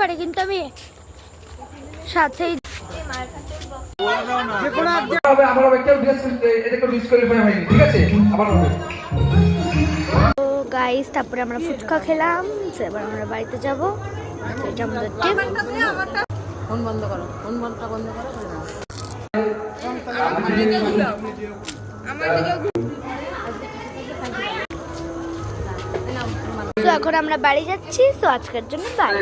পারে, কিন্তু আমি সাথেই তো গাইস, তারপরে আমরা ফুচকা খেলাম। এবার আমরা বাড়িতে যাবো। এটা আমাদের ফোন বন্ধ করো, ফোন বন্ধটা বন্ধ করো। তো এখন আমরা বাড়ি যাচ্ছি। তো আজকের জন্য বাই।